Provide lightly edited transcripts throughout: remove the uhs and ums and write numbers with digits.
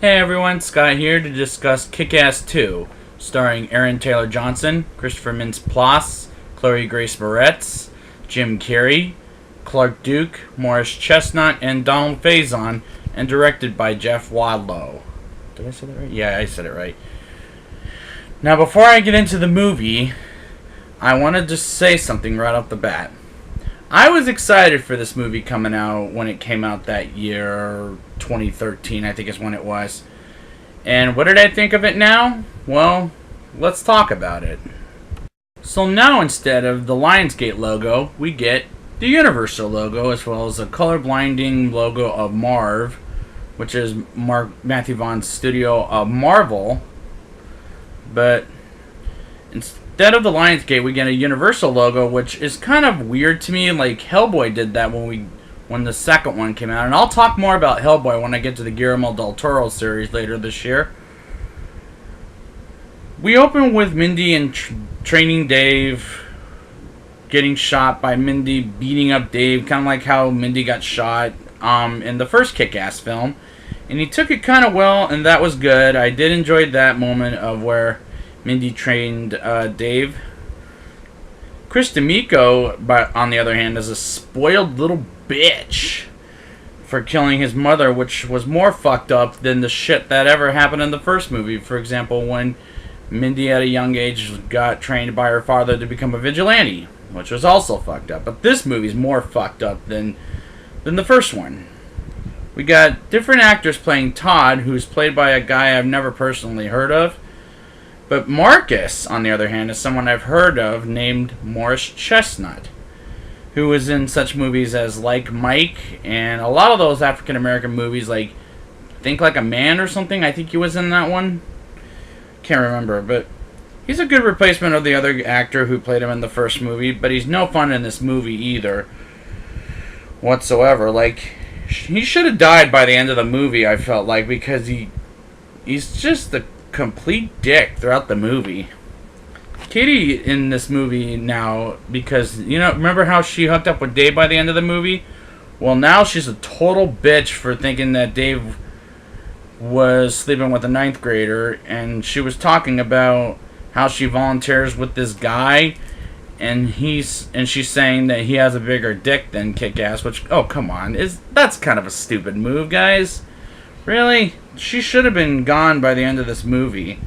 Hey everyone, Scott here to discuss Kick-Ass 2, starring Aaron Taylor Johnson, Christopher Mintz-Plasse, Chloe Grace Moretz, Jim Carrey, Clark Duke, Morris Chestnut, and Donald Faison, and directed by Jeff Wadlow. Did I say that right? Yeah, I said it right. Now, before I get into the movie, I want to just say something right off the bat. I was excited for this movie coming out when it came out that year, 2013, I think is when it was. And what did I think of it now? Well, let's talk about it. So now instead of the Lionsgate logo, we get the Universal logo, as well as a color-blinding logo of Marv, which is Matthew Vaughn's studio of Marvel. But instead of the Lionsgate, we get a Universal logo, which is kind of weird to me. Like Hellboy did that when the second one came out, and I'll talk more about Hellboy when I get to the Guillermo del Toro series later this year. We open with Mindy and training Dave, getting shot by Mindy, beating up Dave, kind of like how Mindy got shot in the first Kick-Ass film. And he took it kind of well, and that was good. I did enjoy that moment of where Mindy trained Dave. Chris D'Amico, but on the other hand, is a spoiled little bitch for killing his mother, which was more fucked up than the shit that ever happened in the first movie. For example, when Mindy at a young age got trained by her father to become a vigilante, which was also fucked up. But this movie's more fucked up than the first one. We got different actors playing Todd, who's played by a guy I've never personally heard of. But Marcus, on the other hand, is someone I've heard of named Morris Chestnut, who was in such movies as Like Mike and a lot of those African American movies, like Think Like a Man or something. I think he was in that one. Can't remember, but he's a good replacement of the other actor who played him in the first movie, but he's no fun in this movie either whatsoever. Like, he should have died by the end of the movie, I felt like, because he's just a complete dick throughout the movie. Katie in this movie now, because, remember how she hooked up with Dave by the end of the movie? Well, now she's a total bitch for thinking that Dave was sleeping with a 9th grader, and she was talking about how she volunteers with this guy, and she's saying that he has a bigger dick than Kick-Ass, which, oh, come on, that's kind of a stupid move, guys. Really? She should have been gone by the end of this movie.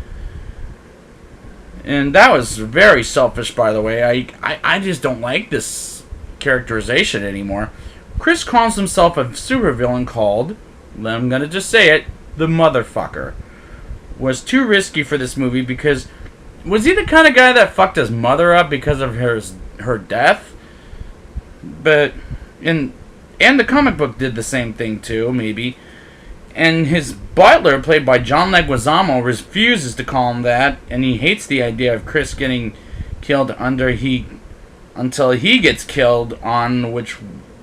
And that was very selfish, by the way. I just don't like this characterization anymore. Chris calls himself a supervillain called, I'm gonna just say it, the Motherfucker. Was too risky for this movie because was he the kind of guy that fucked his mother up because of her death? But and the comic book did the same thing too, maybe. And his butler, played by John Leguizamo, refuses to call him that, and he hates the idea of Chris getting killed until he gets killed on, which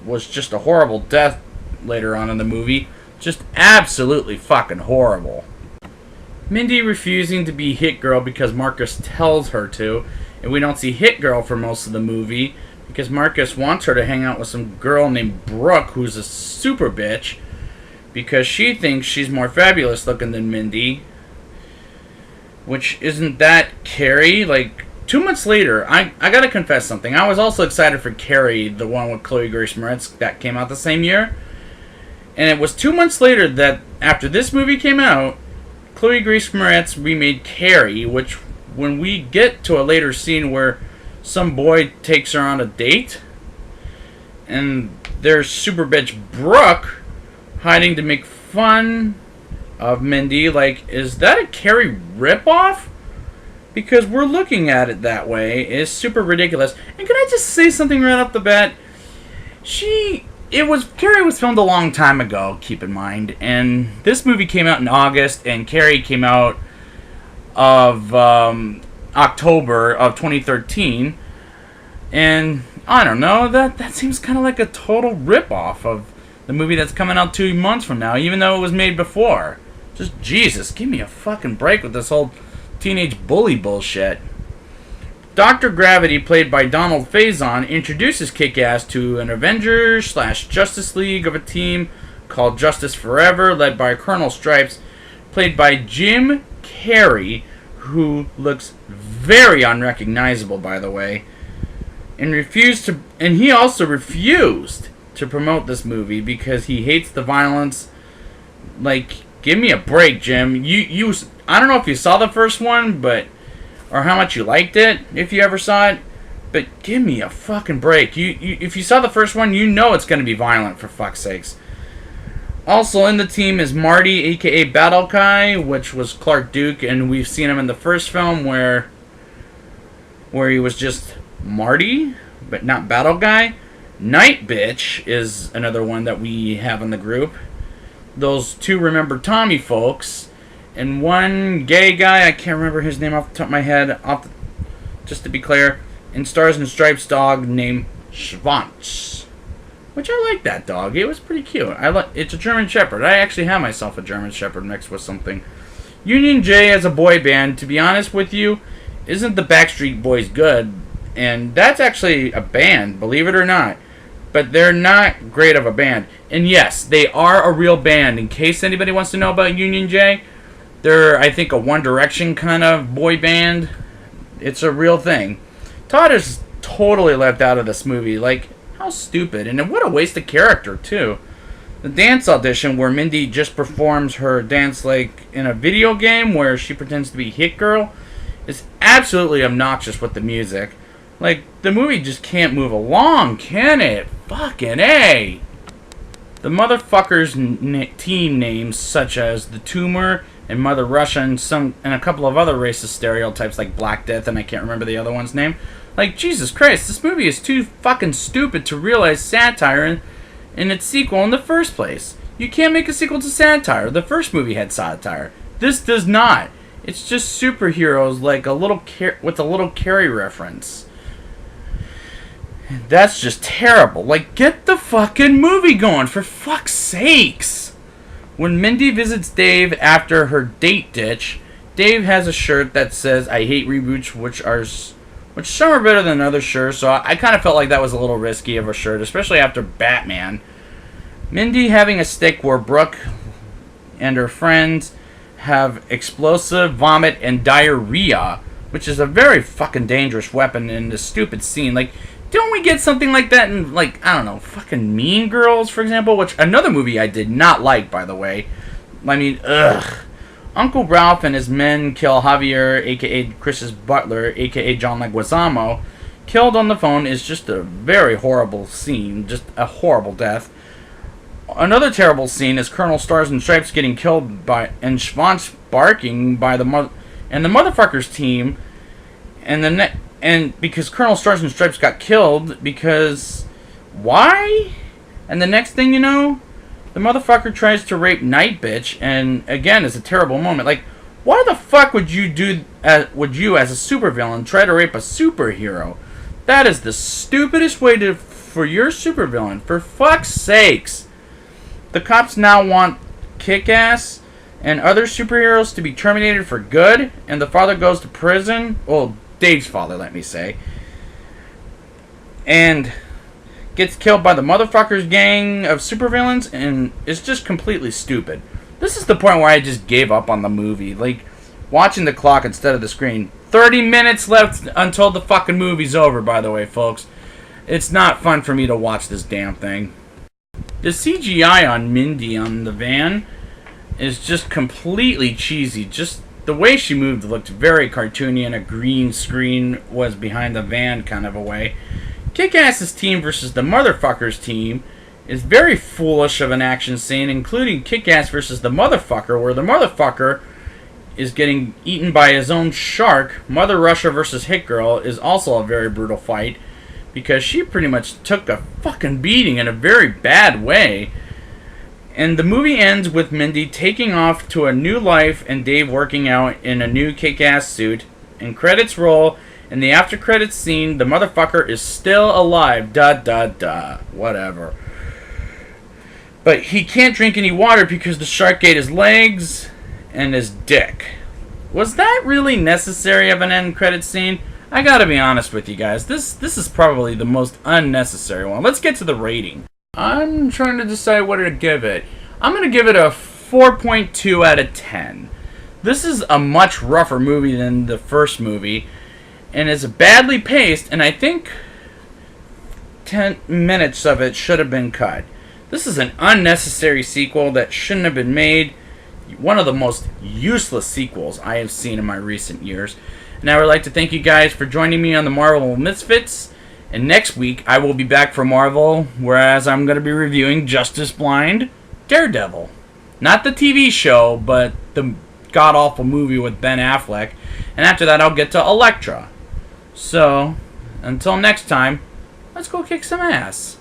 was just a horrible death later on in the movie. Just absolutely fucking horrible. Mindy refusing to be Hit Girl because Marcus tells her to, and we don't see Hit Girl for most of the movie because Marcus wants her to hang out with some girl named Brooke, who's a super bitch, because she thinks she's more fabulous looking than Mindy. Which, isn't that Carrie? Like, 2 months later, I gotta confess something. I was also excited for Carrie, the one with Chloe Grace Moretz that came out the same year. And it was 2 months later that, after this movie came out, Chloe Grace Moretz remade Carrie, which, when we get to a later scene where some boy takes her on a date, and there's super bitch Brooke hiding to make fun of Mindy, like, is that a Carrie ripoff? Because we're looking at it that way. It's super ridiculous. And can I just say something right off the bat? Carrie was filmed a long time ago, keep in mind, and this movie came out in August, and Carrie came out of October of 2013, and I don't know, that seems kind of like a total ripoff of the movie that's coming out 2 months from now, even though it was made before. Just, Jesus, give me a fucking break with this whole teenage bully bullshit. Dr. Gravity, played by Donald Faison, introduces Kick-Ass to an Avengers/Justice League of a team called Justice Forever, led by Colonel Stripes, played by Jim Carrey, who looks very unrecognizable, by the way, and he also refused to promote this movie because he hates the violence. Like, give me a break, Jim. I don't know if you saw the first one, or how much you liked it, if you ever saw it, but give me a fucking break. If you saw the first one, you know it's going to be violent, for fuck's sakes. Also in the team is Marty, aka Battle Guy, which was Clark Duke, and we've seen him in the first film where he was just Marty, but not Battle Guy. Night Bitch is another one that we have in the group. Those two Remember Tommy folks, and one gay guy, I can't remember his name off the top of my head, just to be clear, and Stars and Stripes dog named Schwanz. Which I like that dog. It was pretty cute. It's a German Shepherd. I actually have myself a German Shepherd mixed with something. Union J as a boy band, to be honest with you, isn't the Backstreet Boys good? And that's actually a band, believe it or not. But they're not great of a band. And yes, they are a real band. In case anybody wants to know about Union J, they're, I think, a One Direction kind of boy band. It's a real thing. Todd is totally left out of this movie. Like, how stupid. And what a waste of character, too. The dance audition where Mindy just performs her dance like in a video game where she pretends to be Hit Girl is absolutely obnoxious with the music. Like, the movie just can't move along, can it? Fucking A! The motherfuckers' team names such as The Tumor and Mother Russia and a couple of other racist stereotypes like Black Death, and I can't remember the other one's name. Like, Jesus Christ, this movie is too fucking stupid to realize satire in its sequel in the first place. You can't make a sequel to satire. The first movie had satire. This does not. It's just superheroes like with a little Carrie reference. That's just terrible. Like, get the fucking movie going, for fuck's sakes. When Mindy visits Dave after her date ditch, Dave has a shirt that says, "I hate reboots," which some are better than others, sure, so I kind of felt like that was a little risky of a shirt, especially after Batman. Mindy having a stick where Brooke and her friends have explosive vomit and diarrhea, which is a very fucking dangerous weapon in this stupid scene. Like, don't we get something like that in, like, I don't know, fucking Mean Girls, for example, which, another movie I did not like, by the way. I mean, ugh. Uncle Ralph and his men kill Javier, a.k.a. Chris's butler, a.k.a. John Leguizamo. Killed on the phone is just a very horrible scene, just a horrible death. Another terrible scene is Colonel Stars and Stripes getting killed by, and Schwanz barking by the motherfuckers team, and because Colonel Stars and Stripes got killed, because why? And the next thing you know, the motherfucker tries to rape Night Bitch, and again, it's a terrible moment. Like, why the fuck would you as a supervillain try to rape a superhero? That is the stupidest way for your supervillain. For fuck's sakes. The cops now want Kick-Ass and other superheroes to be terminated for good, and the father goes to prison. Well, Dave's father, let me say. And gets killed by the motherfuckers gang of supervillains, and it's just completely stupid. This is the point where I just gave up on the movie. Like, watching the clock instead of the screen. 30 minutes left until the fucking movie's over, by the way, folks. It's not fun for me to watch this damn thing. The CGI on Mindy on the van is just completely cheesy. Just the way she moved looked very cartoony, and a green screen was behind the van kind of a way. Kick-Ass's team versus the motherfuckers team is very foolish of an action scene, including Kick-Ass versus the motherfucker, where the motherfucker is getting eaten by his own shark. Mother Russia versus Hit Girl is also a very brutal fight, because she pretty much took a fucking beating in a very bad way. And the movie ends with Mindy taking off to a new life and Dave working out in a new kick-ass suit. And credits roll. In the after credits scene, the motherfucker is still alive. Whatever. But he can't drink any water because the shark ate his legs and his dick. Was that really necessary of an end credits scene? I gotta be honest with you guys. This is probably the most unnecessary one. Let's get to the rating. I'm trying to decide what to give it. I'm gonna give it a 4.2 out of 10. This is a much rougher movie than the first movie, and is badly paced, and I think 10 minutes of it should have been cut. This is an unnecessary sequel that shouldn't have been made. One of the most useless sequels I have seen in my recent years. And I would like to thank you guys for joining me on the Marvel Misfits. And next week, I will be back for Marvel, whereas I'm going to be reviewing Justice Blind, Daredevil. Not the TV show, but the god-awful movie with Ben Affleck. And after that, I'll get to Elektra. So, until next time, let's go kick some ass.